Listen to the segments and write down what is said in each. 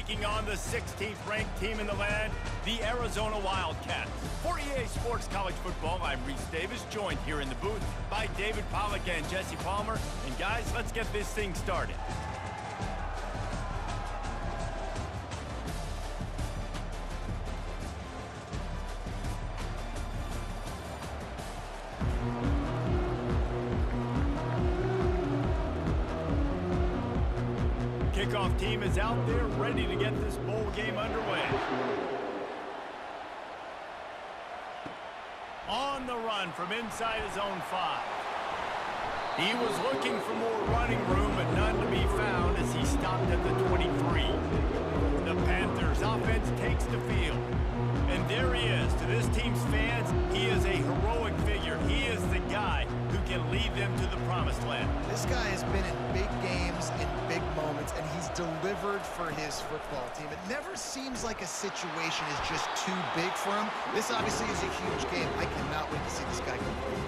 taking on the 16th ranked team in the land, the Arizona Wildcats. For EA Sports College Football, I'm Reese Davis, joined here in the booth by David Pollack and Jesse Palmer. And guys, let's get this thing started. Kickoff team is out there ready to get this bowl game underway. On the run from inside his own 5. He was looking for more running room, but none to be found as he stopped at the 23. The Panthers offense takes the field. And there he is. To this team's fans, he is a heroic figure. He is the guy who can lead them to the promised land. This guy has been in big games, in big moments, and he's delivered for his football team. It never seems like a situation is just too big for him. This obviously is a huge game. I cannot wait to see this guy compete.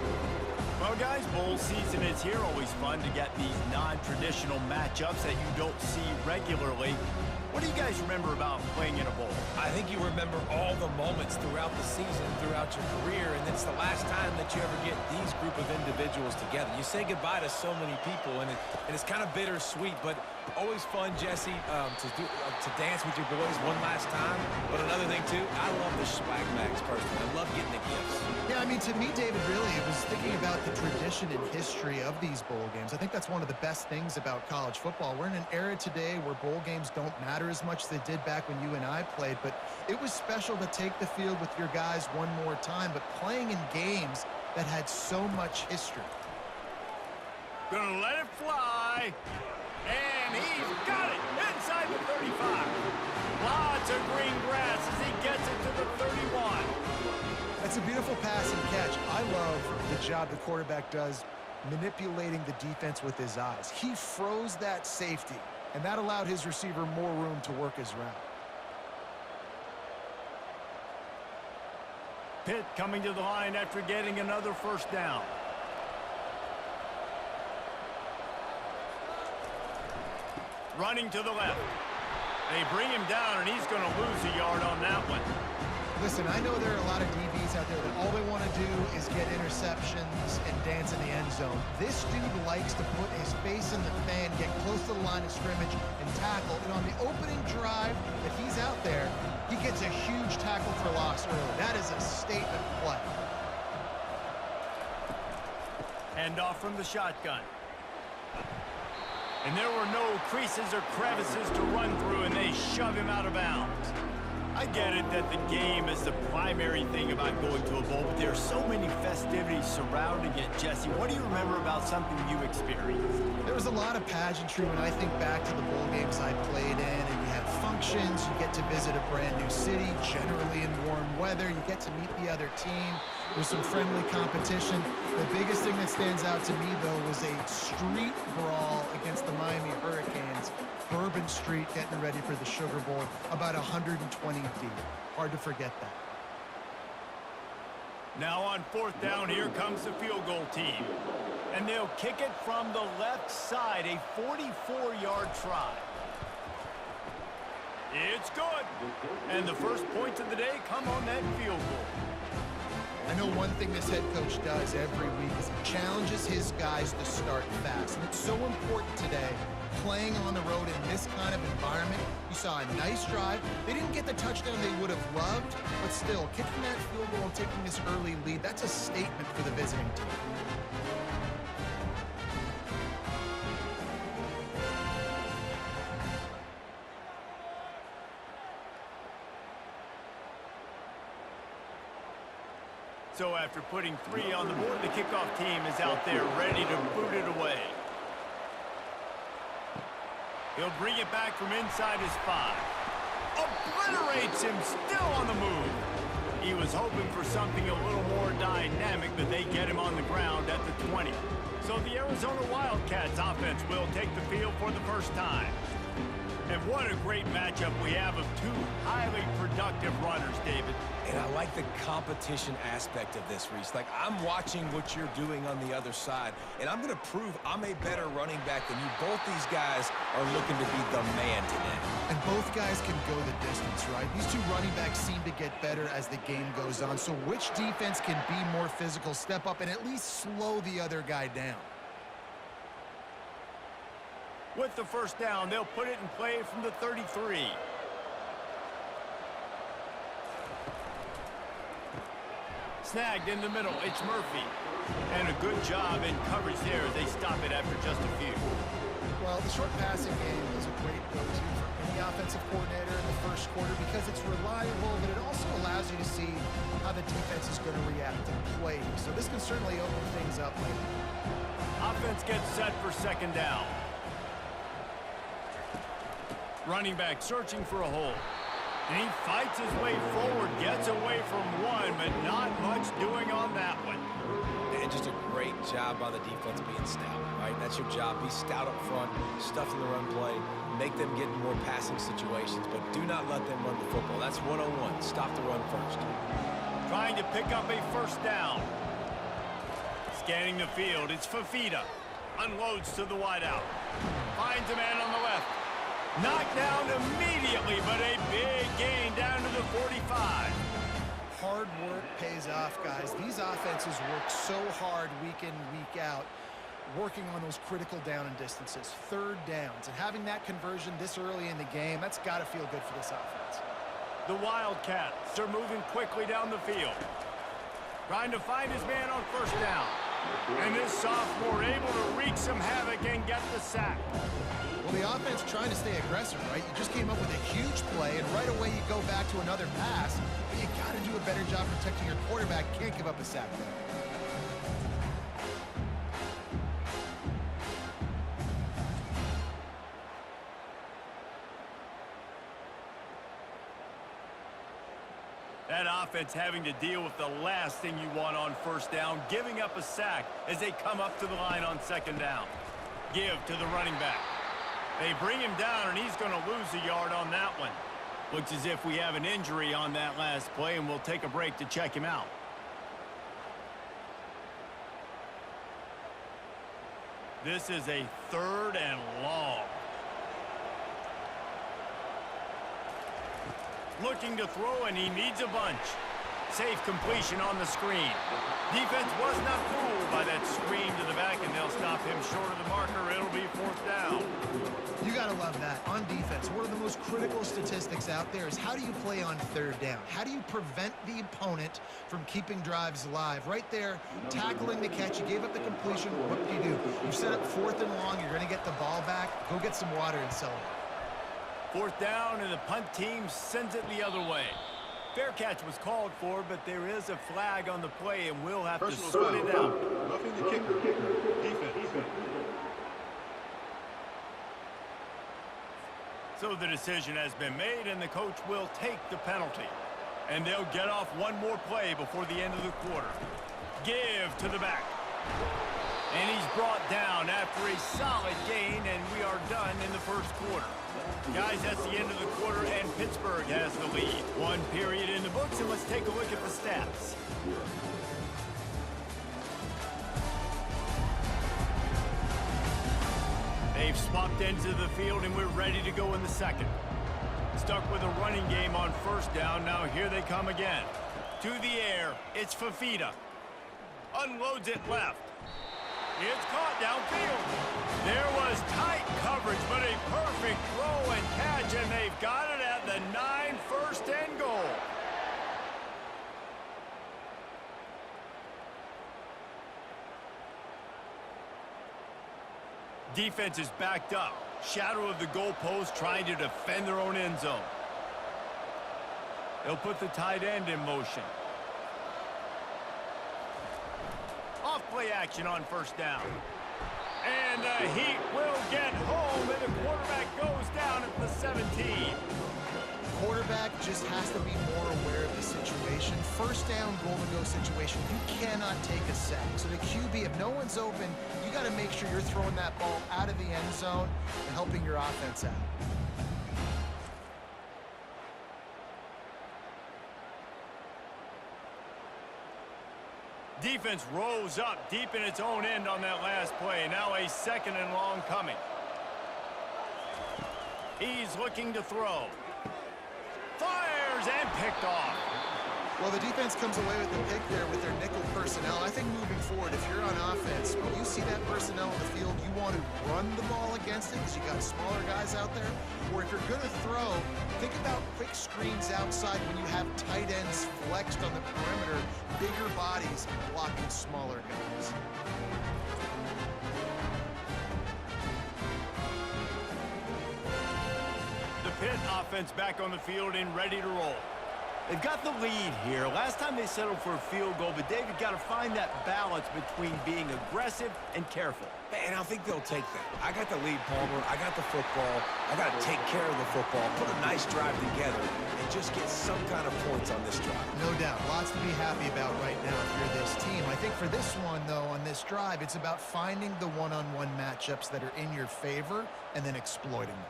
Well, guys, bowl season is here. Always fun to get these non-traditional matchups that you don't see regularly. What do you guys remember about playing in a bowl? I think you remember all the moments throughout the season, throughout your career, and it's the last time that you ever get these group of individuals together. You say goodbye to so many people, and it's kind of bittersweet, but always fun, Jesse, to dance with your boys one last time. But another thing, too, I love the swag bags personally. I love getting the gifts. Yeah, I mean, to me, David, really, it was thinking about the tradition and history of these bowl games. I think that's one of the best things about college football. We're in an era today where bowl games don't matter as much as they did back when you and I played, but it was special to take the field with your guys one more time, but playing in games that had so much history. Gonna let it fly, and he's got it inside the 35. Lots of green grass as he gets it to the 31. That's a beautiful pass and catch. I love the job the quarterback does manipulating the defense with his eyes. He froze that safety, and that allowed his receiver more room to work his route. Pitt coming to the line after getting another first down. Running to the left. They bring him down, and he's going to lose a yard on that one. Listen, I know there are a lot of DBs out there that all they want to do is get interceptions and dance in the end zone. This dude likes to put his face in the fan, get close to the line of scrimmage, and tackle. And on the opening drive that he's out there, he gets a huge tackle for loss early. That is a statement play. Hand off from the shotgun. And there were no creases or crevices to run through, and they shove him out of bounds. I get it that the game is the primary thing about going to a bowl, but there are so many festivities surrounding it. Jesse, what do you remember about something you experienced? There was a lot of pageantry when I think back to the bowl games I played in, and you have functions, you get to visit a brand new city, generally in warm weather, you get to meet the other team. There's some friendly competition. The biggest thing that stands out to me, though, was a street brawl against the Miami Hurricanes. Bourbon Street getting ready for the Sugar Bowl, about 120 deep. Hard to forget that. Now on fourth down, here comes the field goal team. And they'll kick it from the left side, a 44-yard try. It's good. And the first points of the day come on that field goal. I know one thing this head coach does every week is he challenges his guys to start fast. And it's so important today, playing on the road in this kind of environment. You saw a nice drive. They didn't get the touchdown they would have loved, but still, kicking that field goal and taking this early lead, that's a statement for the visiting team. So after putting 3 on the board, the kickoff team is out there ready to boot it away. He'll bring it back from inside his 5. Obliterates him, still on the move. He was hoping for something a little more dynamic, but they get him on the ground at the 20. So the Arizona Wildcats offense will take the field for the first time. And what a great matchup we have of two highly productive runners, David. And I like the competition aspect of this, Reese. Like, I'm watching what you're doing on the other side, and I'm going to prove I'm a better running back than you. Both these guys are looking to be the man today. And both guys can go the distance, right? These two running backs seem to get better as the game goes on. So which defense can be more physical, step up, and at least slow the other guy down? With the first down, they'll put it in play from the 33. Snagged in the middle, it's Murphy. And a good job in coverage there as they stop it after just a few. Well, the short passing game is a great go-to for any offensive coordinator in the first quarter because it's reliable, but it also allows you to see how the defense is going to react and play. So this can certainly open things up later. Offense gets set for second down. Running back searching for a hole. And he fights his way forward, gets away from one, but not much doing on that one. And just a great job by the defense being stout, right? That's your job. Be stout up front, stuff in the run play, make them get in more passing situations, but do not let them run the football. That's one-on-one. Stop the run first. Trying to pick up a first down. Scanning the field, it's Fafita. Unloads to the wideout. Finds a man on the left. Knocked down immediately, but a big gain down to the 45. Hard work pays off, guys. These offenses work so hard week in, week out, working on those critical down and distances, third downs. And having that conversion this early in the game, that's got to feel good for this offense. The Wildcats are moving quickly down the field. Trying to find his man on first down. And this sophomore able to wreak some havoc and get the sack. Well, the offense trying to stay aggressive, right? You just came up with a huge play, and right away you go back to another pass. But you got to do a better job protecting your quarterback. Can't give up a sack there. That offense having to deal with the last thing you want on first down, giving up a sack as they come up to the line on second down. Give to the running back. They bring him down, and he's going to lose a yard on that one. Looks as if we have an injury on that last play, and we'll take a break to check him out. This is a third and long. Looking to throw, and he needs a bunch. Safe completion on the screen. Defense was not fooled by that screen to the back, and they'll stop him short of the marker. It'll be fourth down. You got to love that. On defense, one of the most critical statistics out there is how do you play on third down? How do you prevent the opponent from keeping drives alive? Right there, tackling the catch. You gave up the completion. What do? You set up fourth and long. You're going to get the ball back. Go get some water and celebrate. Fourth down, and the punt team sends it the other way. Fair catch was called for, but there is a flag on the play, and we'll have to sort it out. Roughing the kicker. Defense. So the decision has been made, and the coach will take the penalty. And they'll get off one more play before the end of the quarter. Give to the back. And he's brought down after a solid gain, and we are done in the first quarter. Guys, that's the end of the quarter, and Pittsburgh has the lead. One period in the books, and let's take a look at the stats. They've swapped ends of the field, and we're ready to go in the second. Stuck with a running game on first down. Now here they come again. To the air, it's Fafita. Unloads it left. It's caught downfield. There was tight coverage, but a perfect throw and catch, and they've got it at the 9, first and goal. Defense is backed up. Shadow of the goalpost trying to defend their own end zone. They'll put the tight end in motion. Off play action on first down. And the Heat will get home, and the quarterback goes down at the 17. Quarterback just has to be more aware of the situation. First down, goal-to-go situation, you cannot take a sack. So the QB, if no one's open, you got to make sure you're throwing that ball out of the end zone and helping your offense out. Defense rose up deep in its own end on that last play. Now a 2nd and long coming. He's looking to throw. Fires and picked off. Well, the defense comes away with the pick there with their nickel personnel. I think moving forward, if you're on offense, when you see that personnel on the field, you want to run the ball against it because you got smaller guys out there. Or if you're going to throw, think about quick screens outside when you have tight ends flexed on the perimeter, bigger bodies blocking smaller guys. The Pitt offense back on the field and ready to roll. They've got the lead here. Last time they settled for a field goal, but David got to find that balance between being aggressive and careful. And I think they'll take that. I got the lead, Palmer. I got the football. I got to take care of the football, put a nice drive together, and just get some kind of points on this drive. No doubt. Lots to be happy about right now if you're this team. I think for this one, though, on this drive, it's about finding the one-on-one matchups that are in your favor and then exploiting them.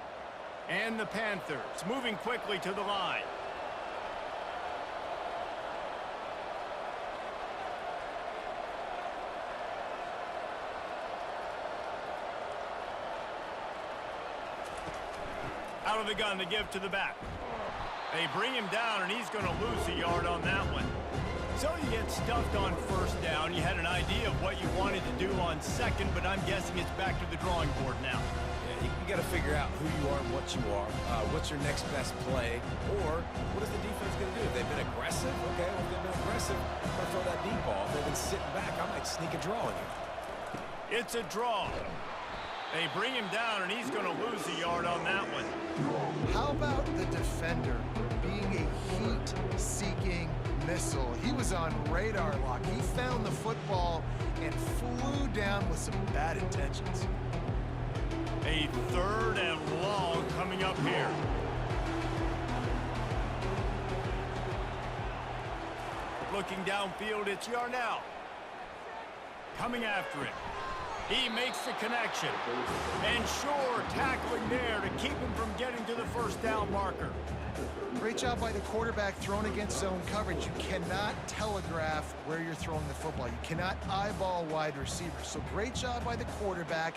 And the Panthers moving quickly to the line. Out of the gun to give to the back. They bring him down, and he's going to lose a yard on that one. So you get stuffed on 1st down. You had an idea of what you wanted to do on 2nd, but I'm guessing it's back to the drawing board now. Yeah, you got to figure out who you are and what you are. What's your next best play? Or what is the defense going to do? If they've been aggressive, okay, well, if they've been aggressive, I'm going to throw that deep ball. If they've been sitting back, I might sneak a draw in here. It's a draw. They bring him down, and he's going to lose a yard on that one. How about the defender being a heat-seeking missile? He was on radar lock. He found the football and flew down with some bad intentions. A 3rd and long coming up here. Looking downfield, it's Yarnell. Coming after it. He makes the connection. And sure, tackling there to keep him from getting to the 1st down marker. Great job by the quarterback thrown against zone coverage. You cannot telegraph where you're throwing the football. You cannot eyeball wide receivers. So great job by the quarterback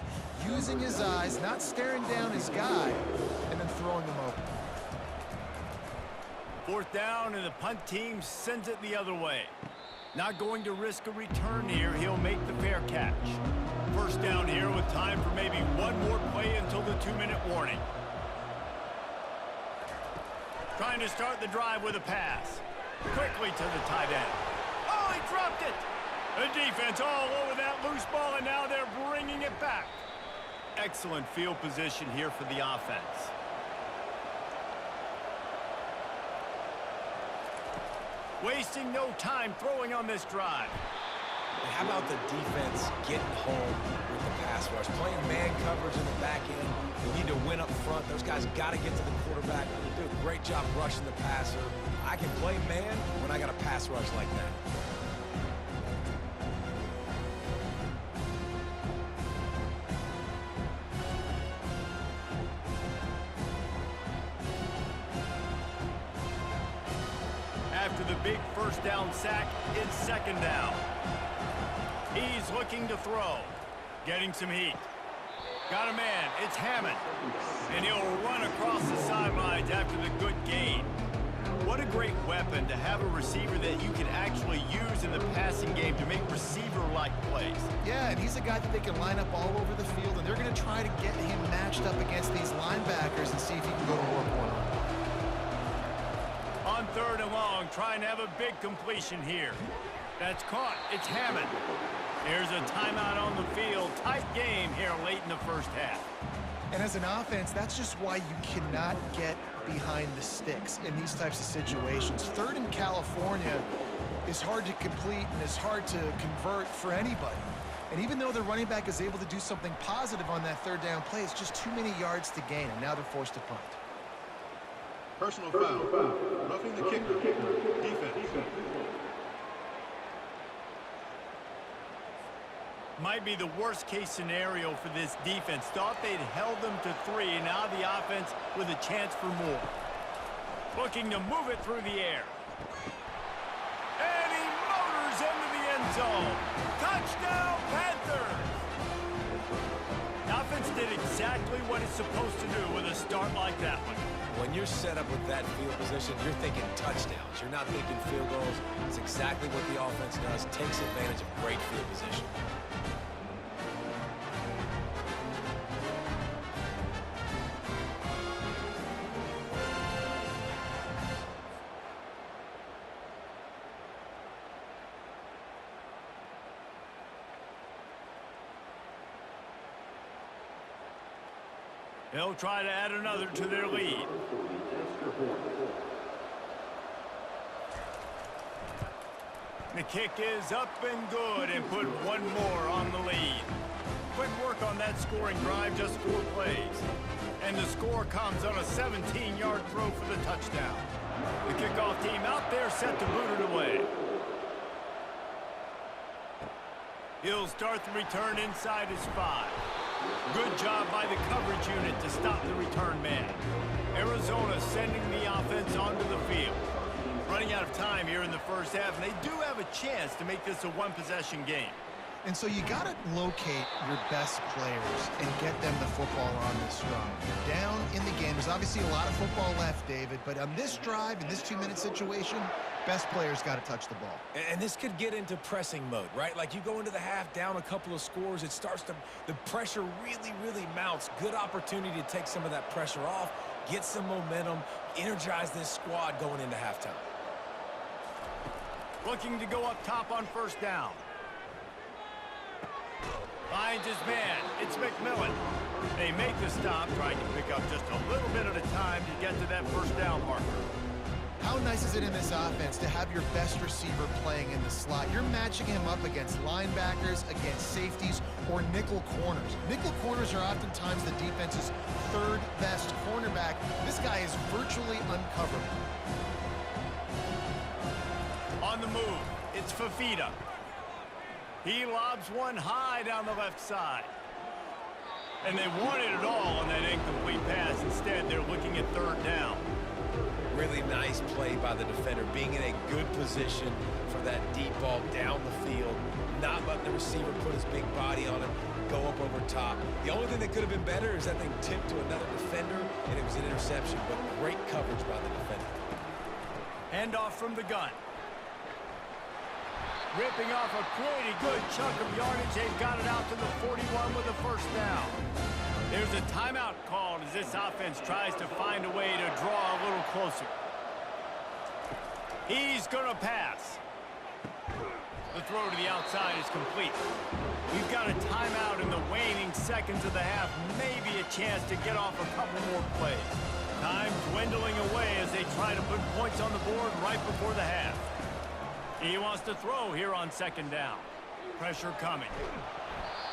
using his eyes, not staring down his guy, and then throwing him open. 4th down, and the punt team sends it the other way. Not going to risk a return here. He'll make the fair catch. 1st down here with time for maybe one more play until the 2-minute warning. Trying to start the drive with a pass. Quickly to the tight end. Oh, he dropped it! The defense all over that loose ball, and now they're bringing it back. Excellent field position here for the offense. Wasting no time throwing on this drive. How about the defense getting home with the pass rush? Playing man coverage in the back end. You need to win up front. Those guys got to get to the quarterback. Do a great job rushing the passer. I can play man when I got a pass rush like that. After the big 1st down sack, it's 2nd down. He's looking to throw. Getting some heat. Got a man. It's Hammond. And he'll run across the sidelines after the good gain. What a great weapon to have a receiver that you can actually use in the passing game to make receiver-like plays. Yeah, and he's a guy that they can line up all over the field, and they're going to try to get him matched up against these linebackers and see if he can go to work one-on-one. On 3rd and long, trying to have a big completion here. That's caught. It's Hammond. There's a timeout on the field. Tight game here late in the 1st half. And as an offense, that's just why you cannot get behind the sticks in these types of situations. 3rd in California is hard to complete and is hard to convert for anybody. And even though the running back is able to do something positive on that 3rd down play, it's just too many yards to gain, and now they're forced to punt. Personal foul. Roughing the kicker. Defense. Might be the worst-case scenario for this defense. Thought they'd held them to 3, and now the offense with a chance for more. Looking to move it through the air. And he motors into the end end zone. Touchdown, Panthers! The offense did exactly what it's supposed to do with a start like that one. When you're set up with that field position, you're thinking touchdowns. You're not thinking field goals. It's exactly what the offense does. Takes advantage of great field position. They'll try to add another to their lead. The kick is up and good, and put one more on the lead. Quick work on that scoring drive, just 4 plays. And the score comes on a 17-yard throw for the touchdown. The kickoff team out there set to boot it away. He'll start the return inside his 5. Good job by the coverage unit to stop the return man. Arizona sending the offense onto the field. Running out of time here in the first half, and they do have a chance to make this a one-possession game. And so you got to locate your best players and get them the football on this drive. You're down in the game. There's obviously a lot of football left, David, but on this drive, in this 2-minute situation, best players got to touch the ball. And this could get into pressing mode, right? Like you go into the half down a couple of scores, it starts to, the pressure really mounts. Good opportunity to take some of that pressure off, get some momentum, energize this squad going into halftime. Looking to go up top on first down. Finds his man. It's McMillan. They make the stop, trying to pick up just a little bit at a time to get to that first down marker. How nice is it in this offense to have your best receiver playing in the slot? You're matching him up against linebackers, against safeties, or nickel corners. Nickel corners are oftentimes the defense's 3rd best cornerback. This guy is virtually uncoverable. On the move, it's Fafita. He lobs one high down the left side. And they wanted it all on that incomplete pass. Instead, they're looking at 3rd down. Really nice play by the defender, being in a good position for that deep ball down the field, not letting the receiver put his big body on it, go up over top. The only thing that could have been better is that thing tipped to another defender, and it was an interception, but great coverage by the defender. Handoff from the gun. Ripping off a pretty good chunk of yardage. They've got it out to the 41 with a first down. There's a timeout called as this offense tries to find a way to draw a little closer. He's going to pass. The throw to the outside is complete. We've got a timeout in the waning seconds of the half. Maybe a chance to get off a couple more plays. Time dwindling away as they try to put points on the board right before the half. He wants to throw here on 2nd down. Pressure coming.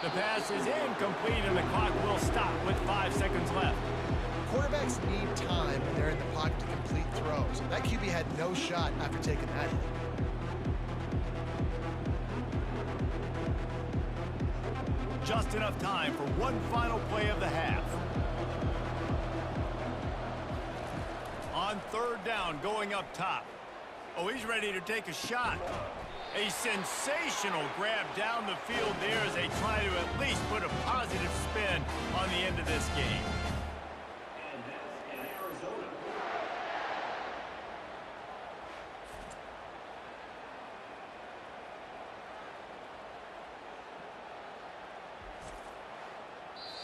The pass is incomplete, and the clock will stop with 5 seconds left. Quarterbacks need time when they're in the pocket to complete throws. That QB had no shot after taking that hit. Just enough time for one final play of the half. On 3rd down, going up top. Oh, he's ready to take a shot. A sensational grab down the field there as they try to at least put a positive spin on the end of this game. And that's in Arizona.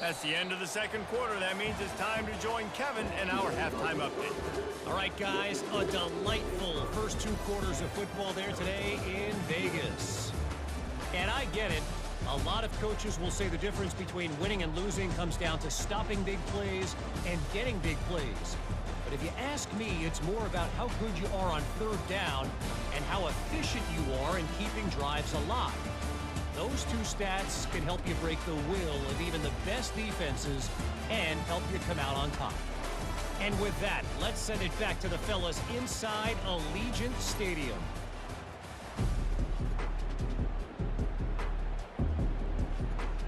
That's the end of the 2nd quarter. That means it's time to join Kevin in our halftime update. All right, guys, a delightful first 2 quarters of football there today in Vegas. And I get it. A lot of coaches will say the difference between winning and losing comes down to stopping big plays and getting big plays. But if you ask me, it's more about how good you are on 3rd down and how efficient you are in keeping drives alive. Those 2 stats can help you break the will of even the best defenses and help you come out on top. And with that, let's send it back to the fellas inside Allegiant Stadium.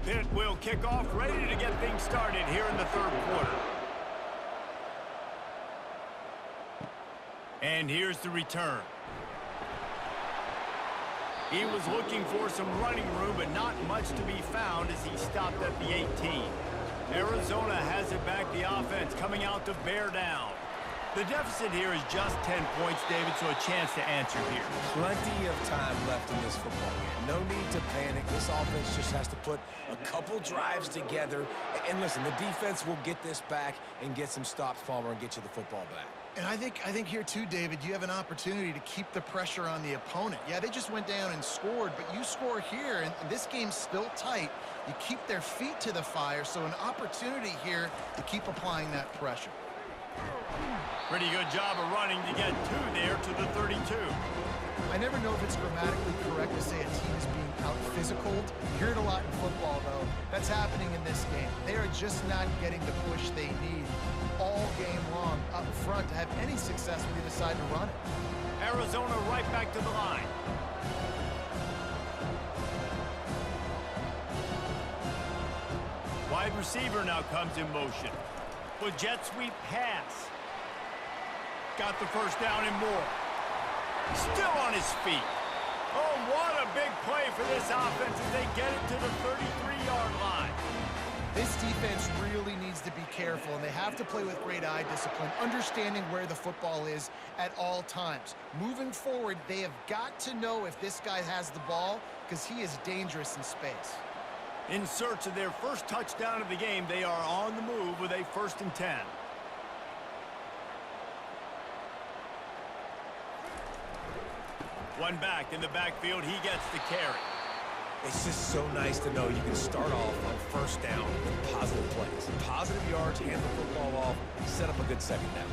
Pitt will kick off, ready to get things started here in the 3rd quarter. And here's the return. He was looking for some running room, but not much to be found as he stopped at the 18. Arizona has it back, the offense coming out to bear down. The deficit here is just 10 points, David, so a chance to answer here. Plenty of time left in this football game. No need to panic. This offense just has to put a couple drives together. And listen, the defense will get this back and get some stops, Palmer, and get you the football back. And I think here too, David, you have an opportunity to keep the pressure on the opponent. Yeah, they just went down and scored, but you score here, and this game's still tight. You keep their feet to the fire, so an opportunity here to keep applying that pressure. Pretty good job of running to get two there to the 32. I never know if it's grammatically correct to say a team is being out-physicaled. You hear it a lot in football, though. That's happening in this game. They are just not getting the push they need all game long up front to have any success when they decide to run it. Arizona right back to the line. Wide receiver now comes in motion. With jet sweep pass. Got the first down and more. Still on his feet. Oh, what a big play for this offense as they get it to the 33-yard line. This defense really needs to be careful, and they have to play with great eye discipline, understanding where the football is at all times. Moving forward, they have got to know if this guy has the ball because he is dangerous in space. In search of their first touchdown of the game, they are on the move with a 1st and 10. One back in the backfield, he gets the carry. It's just so nice to know you can start off on first down with positive plays. Positive yards, hand the football off, set up a good second down.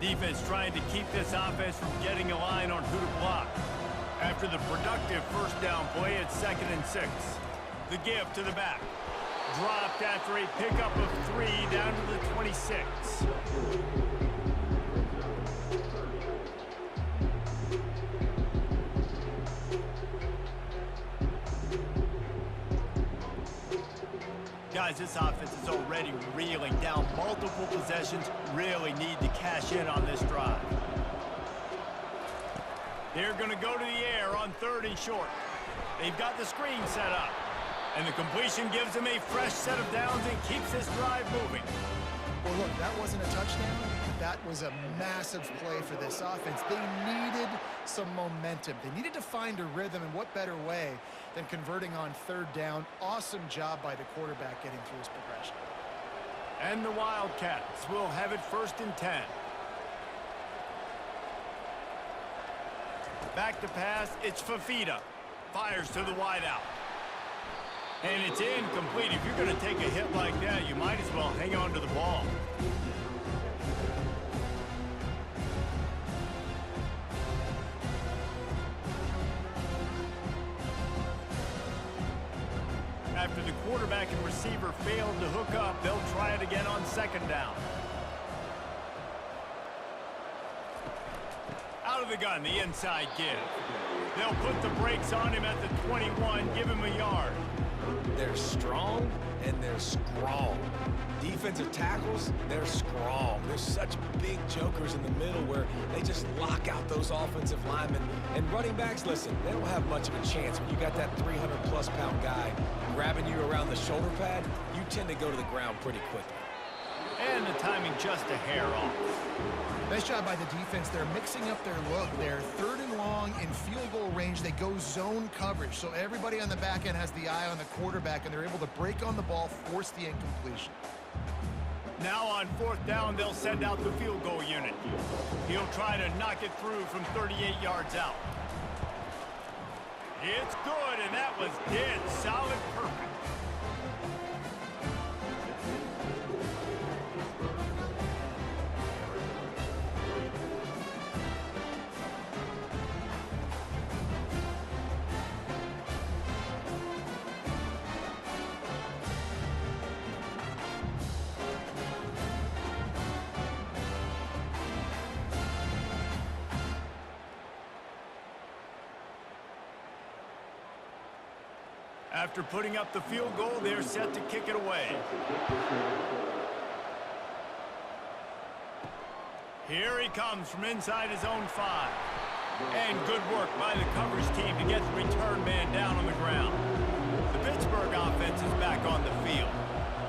Defense trying to keep this offense from getting a line on who to block. After the productive first down play, it's 2nd and 6. The give to the back. Dropped after a pickup of 3 down to the 26. Guys, this offense is already reeling down multiple possessions. Really need to cash in on this drive. They're going to go to the air on 3rd and short. They've got the screen set up. And the completion gives them a fresh set of downs and keeps this drive moving. Well, look, that wasn't a touchdown. That was a massive play for this offense. They needed some momentum. They needed to find a rhythm, and what better way than converting on 3rd down. Awesome job by the quarterback getting through his progression. And the Wildcats will have it 1st and 10. Back to pass, it's Fafita. Fires to the wideout. And it's incomplete. If you're going to take a hit like that, you might as well hang on to the ball. After the quarterback and receiver failed to hook up, they'll try it again on 2nd down. Out of the gun, the inside give. They'll put the brakes on him at the 21, give him a yard. They're strong and they're strong. Defensive tackles, they're strong. There's such big jokers in the middle where they just lock out those offensive linemen. And running backs, listen, they don't have much of a chance. When you got that 300-plus pound guy grabbing you around the shoulder pad, you tend to go to the ground pretty quickly. And the timing just a hair off. Nice job by the defense. They're mixing up their look. They're 3rd and long in field goal range. They go zone coverage. So everybody on the back end has the eye on the quarterback, and they're able to break on the ball, force the incompletion. Now on 4th down, they'll send out the field goal unit. He'll try to knock it through from 38 yards out. It's good, and that was dead solid perfect. After putting up the field goal, they're set to kick it away. Here he comes from inside his own 5. And good work by the coverage team to get the return man down on the ground. The Pittsburgh offense is back on the field.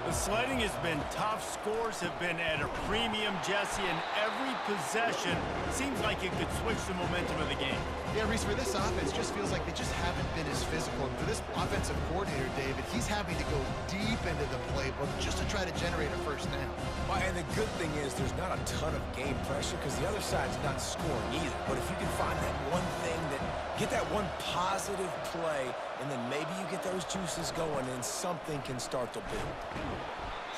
The sledding has been tough. Scores have been at a premium, Jesse, and every possession seems like it could switch the momentum of the game. Yeah, Reese, for this offense, just feels like they just haven't been as physical. And for this offensive coordinator, David, he's having to go deep into the playbook just to try to generate a first down. Well, and the good thing is there's not a ton of game pressure because the other side's not scoring either. But if you can find that one thing get that one positive play, and then maybe you get those juices going and something can start to build.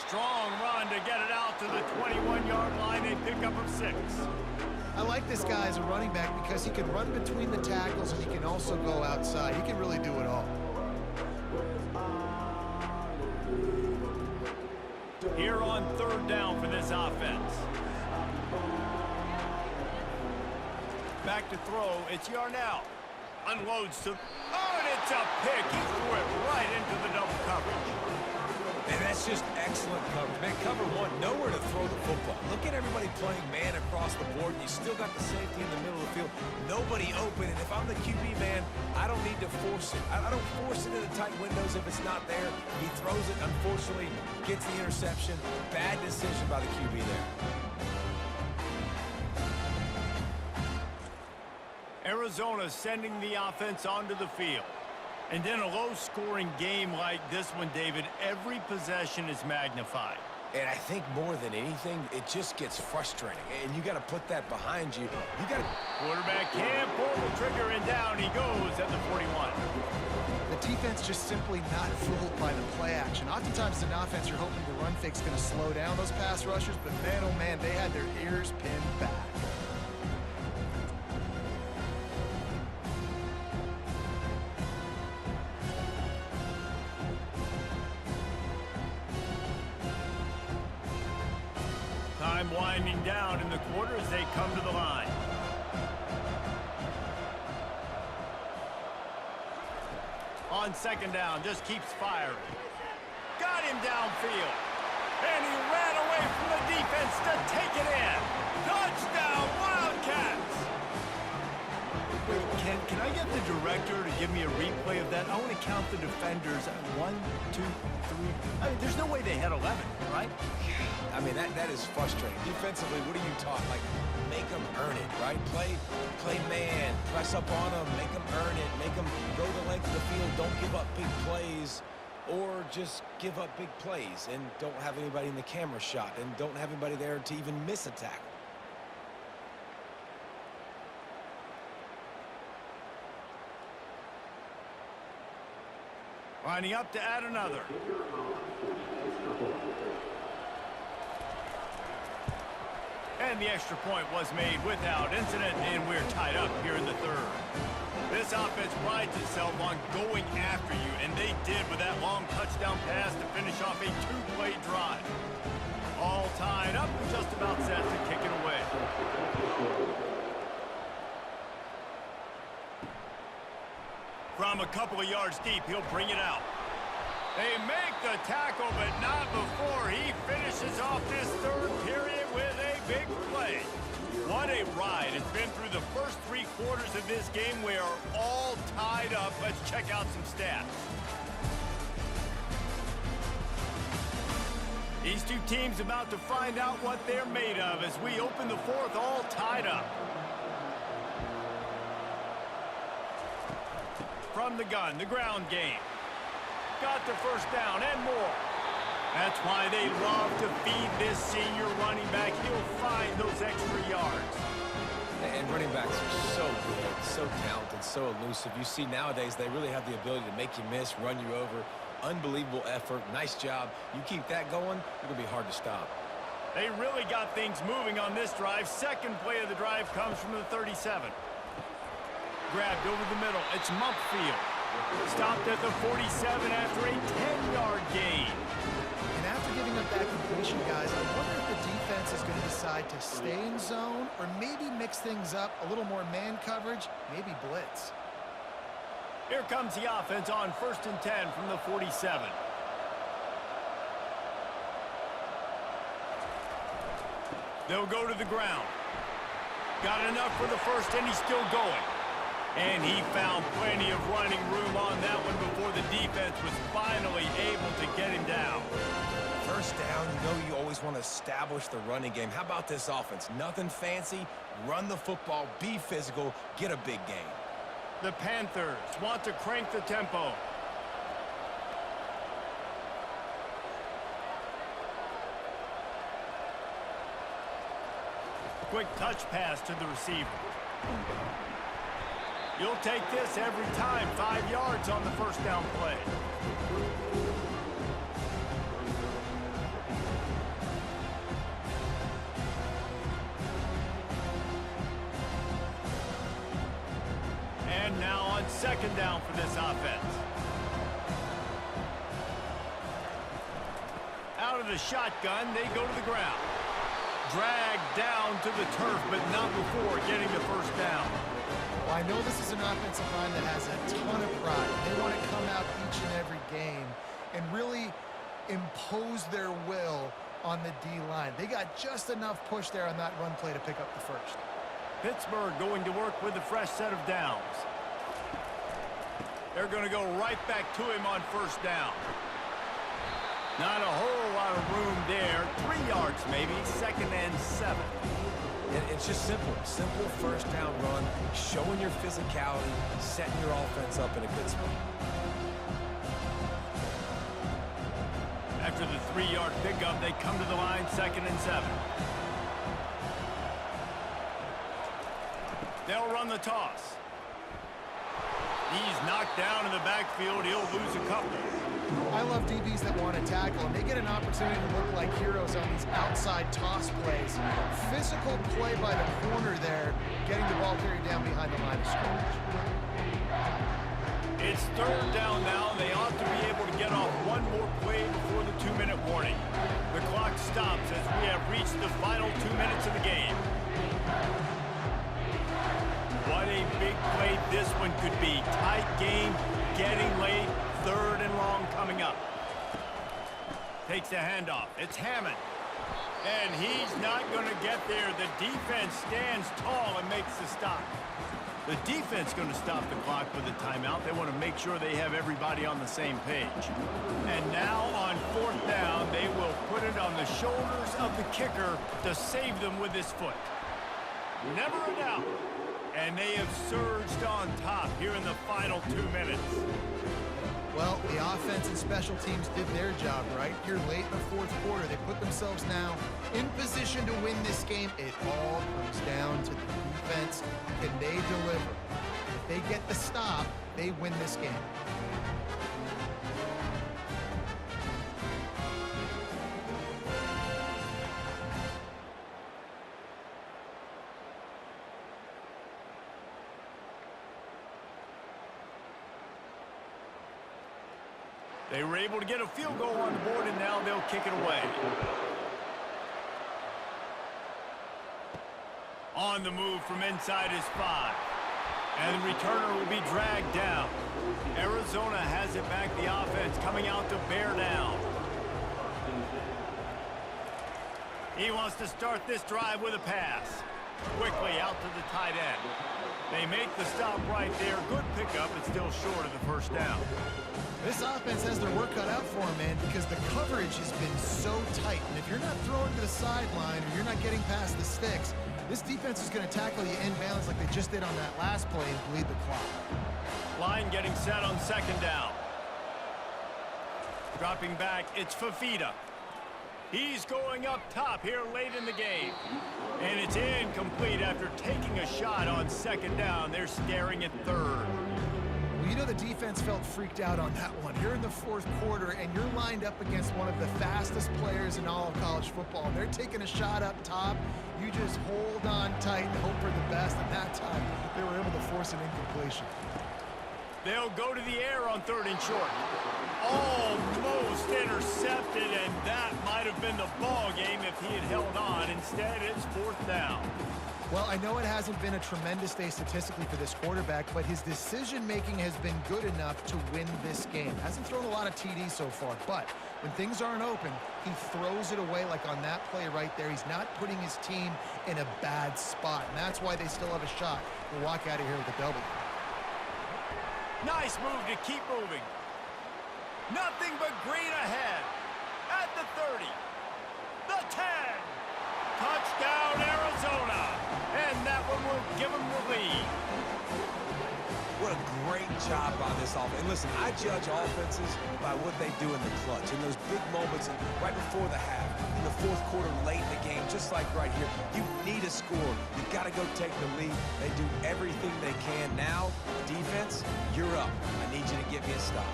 Strong run to get it out to the 21-yard line. They pick up of 6. I like this guy as a running back because he can run between the tackles and he can also go outside. He can really do it all. Here on 3rd down for this offense. Back to throw. It's Yarnell. Unloads to... Oh, and it's a pick. He threw it right into the double coverage. And that's just excellent coverage. Man, cover one, nowhere to throw the football. Look at everybody playing man across the board, and you still got the safety in the middle of the field. Nobody open, and if I'm the QB, man, I don't need to force it. I don't force it into tight windows if it's not there. He throws it, unfortunately, gets the interception. Bad decision by the QB there. Arizona sending the offense onto the field. And in a low-scoring game like this one, David, every possession is magnified. And I think more than anything, it just gets frustrating. And you got to put that behind you. You got to... Quarterback can't pull the trigger, and down he goes at the 41. The defense just simply not fooled by the play action. Oftentimes, an offense, you're hoping the run fake's going to slow down those pass rushers, but man, oh man, they had their ears pinned back. Time winding down in the quarter as they come to the line. On 2nd down, just keeps firing. Got him downfield. And he ran away from the defense to take it in. Touchdown, Wildcats! Wait, can I get the director to give me a replay of that? I want to count the defenders. 1, 2, 3. I mean, there's no way they had 11, right? I mean, that is frustrating. Defensively, what are you taught? Like, make them earn it, right? Play man, press up on them, make them earn it, make them go the length of the field, don't give up big plays, or just give up big plays and don't have anybody in the camera shot and don't have anybody there to even miss a tackle. Lining up to add another. And the extra point was made without incident, and we're tied up here in the 3rd. This offense prides itself on going after you, and they did with that long touchdown pass to finish off a 2-play drive. All tied up and just about set to kick it away. From a couple of yards deep, he'll bring it out. They make the tackle, but not before he finishes off this 3rd period with a big play. What a ride. It's been through the first 3 quarters of this game. We are all tied up. Let's check out some stats. These two teams about to find out what they're made of as we open the 4th all tied up. From the gun, the ground game. Got the first down and more. That's why they love to feed this senior running back. He'll find those extra yards. And running backs are so good, so talented, so elusive. You see nowadays they really have the ability to make you miss, run you over. Unbelievable effort. Nice job. You keep that going, it's going to be hard to stop. They really got things moving on this drive. 2nd play of the drive comes from the 37. Grabbed over the middle. It's Mumpfield. Stopped at the 47 after a 10-yard gain. And after giving up that completion, guys, I wonder if the defense is going to decide to stay in zone or maybe mix things up, a little more man coverage, maybe blitz. Here comes the offense on 1st and 10 from the 47. They'll go to the ground. Got enough for the first, and he's still going. And he found plenty of running room on that one before the defense was finally able to get him down. First down, you know you always want to establish the running game. How about this offense? Nothing fancy. Run the football, be physical, get a big gain. The Panthers want to crank the tempo. Quick touch pass to the receiver. You'll take this every time. 5 yards on the first down play. And now on second down for this offense. Out of the shotgun, they go to the ground. Dragged down to the turf, but not before getting the first down. Well, I know this is an offensive line that has a ton of pride. They want to come out each and every game and really impose their will on the D-line. They got just enough push there on that run play to pick up the first. Pittsburgh going to work with a fresh set of downs. They're going to go right back to him on first down. Not a whole lot of room there. 3 yards maybe, 2nd and 7. It's just simple. Simple first down run, showing your physicality, setting your offense up in a good spot. After the 3-yard pickup, they come to the line, 2nd and 7. They'll run the toss. He's knocked down in the backfield. He'll lose a couple. I love DBs that want to tackle, and they get an opportunity to look like heroes on these outside toss plays. Physical play by the corner there, getting the ball carried down behind the line of scrimmage. It's third down now. They ought to be able to get off one more play before the 2-minute warning. The clock stops as we have reached the final 2 minutes of the game. What a big play this one could be. Tight game, getting late, 3rd and long coming up. Takes the handoff. It's Hammond. And he's not going to get there. The defense stands tall and makes the stop. The defense going to stop the clock with a timeout. They want to make sure they have everybody on the same page. And now on 4th down, they will put it on the shoulders of the kicker to save them with his foot. Never a doubt. And they have surged on top here in the final 2 minutes. Well, the offense and special teams did their job, right? Here late in the 4th quarter, they put themselves now in position to win this game. It all comes down to the defense. Can they deliver? If they get the stop, they win this game. They were able to get a field goal on the board, and now they'll kick it away. On the move from inside his 5. And the returner will be dragged down. Arizona has it back, the offense coming out to bear down. He wants to start this drive with a pass. Quickly out to the tight end. They make the stop right there. Good pickup, but still short of the first down. This offense has their work cut out for them, man, because the coverage has been so tight. And if you're not throwing to the sideline or you're not getting past the sticks, this defense is going to tackle you inbounds like they just did on that last play and bleed the clock. Line getting set on 2nd down. Dropping back, it's Fafita. He's going up top here late in the game. And it's incomplete after taking a shot on 2nd down. They're staring at 3rd. Well, you know the defense felt freaked out on that one. You're in the 4th quarter, and you're lined up against one of the fastest players in all of college football. They're taking a shot up top. You just hold on tight and hope for the best. And that time, they were able to force an incompletion. They'll go to the air on 3rd and short. Almost intercepted, and that might have been the ball game if he had held on. Instead, it's 4th down. Well, I know it hasn't been a tremendous day statistically for this quarterback, but his decision-making has been good enough to win this game. Hasn't thrown a lot of TDs so far, but when things aren't open, he throws it away like on that play right there. He's not putting his team in a bad spot, and that's why they still have a shot to walk out of here with a W. Nice move to keep moving. Nothing but green ahead. At the 30. The 10. Touchdown, Arizona. And that one will give them the lead. What a great job by this offense. And listen, I judge offenses by what they do in the clutch. In those big moments and right before the half, in the 4th quarter, late in the game, just like right here, you need a score. You got to go take the lead. They do everything they can. Now, defense, you're up. I need you to get me a stop.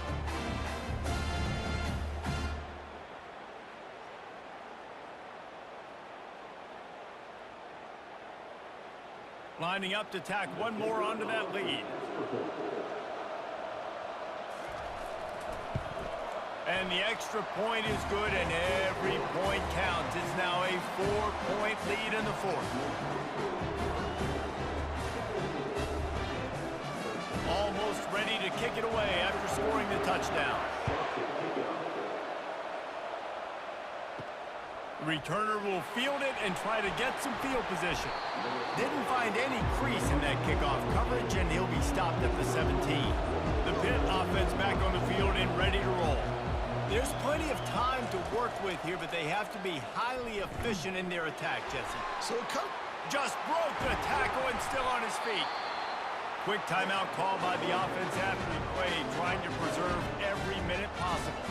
Lining up to tack one more onto that lead. And the extra point is good, and every point counts. It's now a 4-point lead in the 4th. Almost ready to kick it away after scoring the touchdown. The returner will field it and try to get some field position. Didn't find any crease in that kickoff coverage, and he'll be stopped at the 17. The Pitt offense back on the field and ready to roll. There's plenty of time to work with here, but they have to be highly efficient in their attack, Jesse. So just broke the tackle and still on his feet. Quick timeout call by the offense after the play, trying to preserve every minute possible.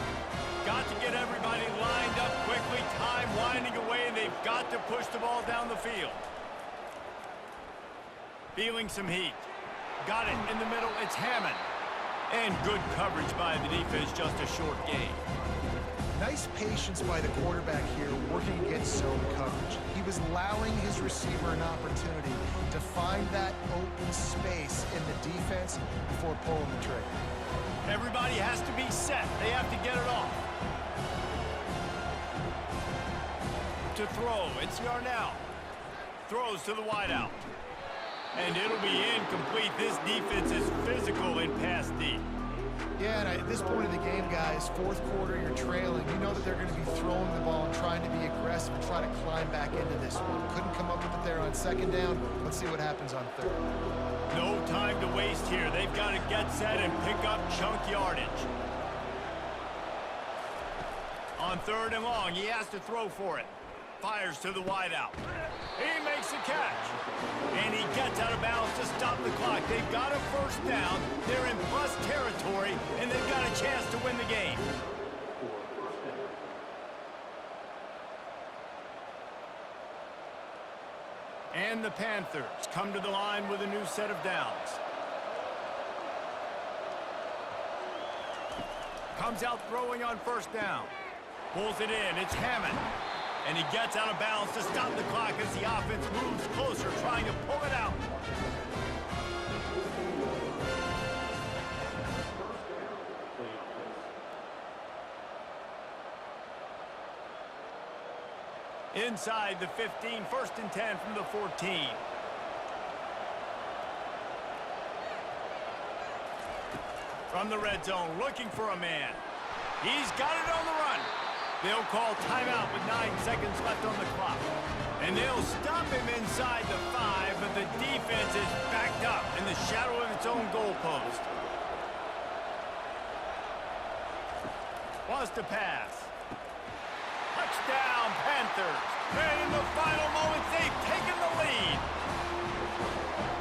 Got to get everybody lined up quickly, time winding away, and they've got to push the ball down the field. Feeling some heat. Got it in the middle, it's Hammond. And good coverage by the defense, just a short gain. Nice patience by the quarterback here, working against zone coverage. He was allowing his receiver an opportunity to find that open space in the defense before pulling the trigger. Everybody has to be set. They have to get it off. To throw, it's Yarnell. Throws to the wideout. And it'll be incomplete. This defense is physical in pass deep. Yeah, and at this point of the game, guys, 4th quarter, you're trailing. You know that they're going to be throwing the ball and trying to be aggressive and try to climb back into this one. Couldn't come up with it there on 2nd down. Let's see what happens on 3rd. No time to waste here. They've got to get set and pick up chunk yardage. On 3rd and long, he has to throw for it. Fires to the wideout. He makes a catch. And he gets out of bounds to stop the clock. They've got a 1st down. They're in plus territory, and they've got a chance to win the game. And the Panthers come to the line with a new set of downs. Comes out throwing on 1st down. Pulls it in. It's Hammond. And he gets out of bounds to stop the clock as the offense moves closer, trying to pull it out. Inside the 15, 1st and 10 from the 14. From the red zone, looking for a man. He's got it on the run. They'll call timeout with 9 seconds left on the clock. And they'll stop him inside the 5, but the defense is backed up in the shadow of its own goalpost. Wants to pass. Touchdown, Panthers. And in the final moments, they've taken the lead.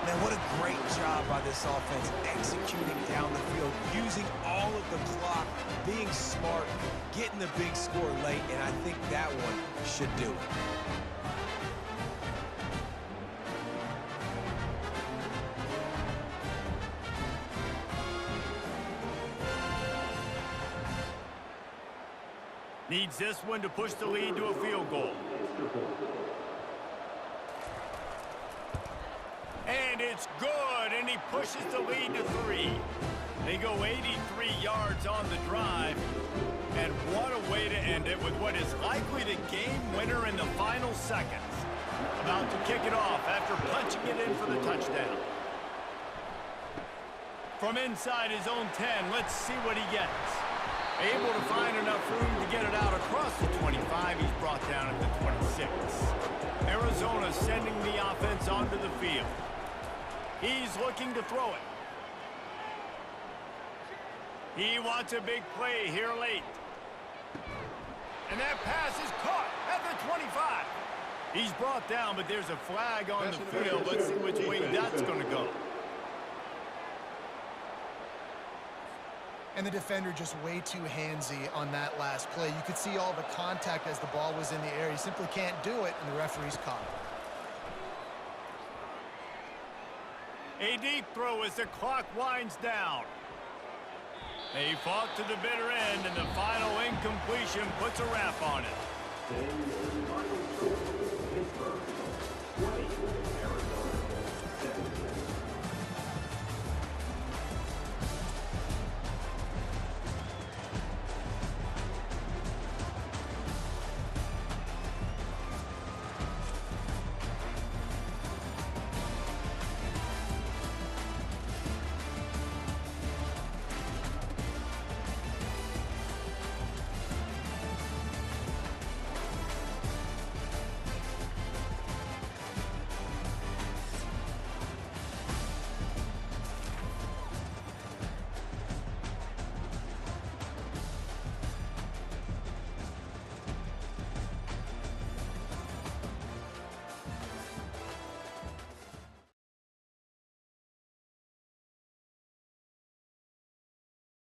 Man, what a great job by this offense, executing down the field, using all of the clock, being smart, getting the big score late, and I think that one should do it. Needs this one to push the lead to a field goal. And it's good, and he pushes the lead to 3. They go 83 yards on the drive. And what a way to end it with what is likely the game winner in the final seconds. About to kick it off after punching it in for the touchdown. From inside his own 10, let's see what he gets. Able to find enough room to get it out across the 25. He's brought down at the 26. Arizona sending the offense onto the field. He's looking to throw it. He wants a big play here late. And that pass is caught at the 25. He's brought down, but there's a flag on the field. Let's see which way that's going to go. And the defender just way too handsy on that last play. You could see all the contact as the ball was in the air. He simply can't do it, and the referee's caught it. A deep throw as the clock winds down. They fought to the bitter end, and the final incompletion puts a wrap on it.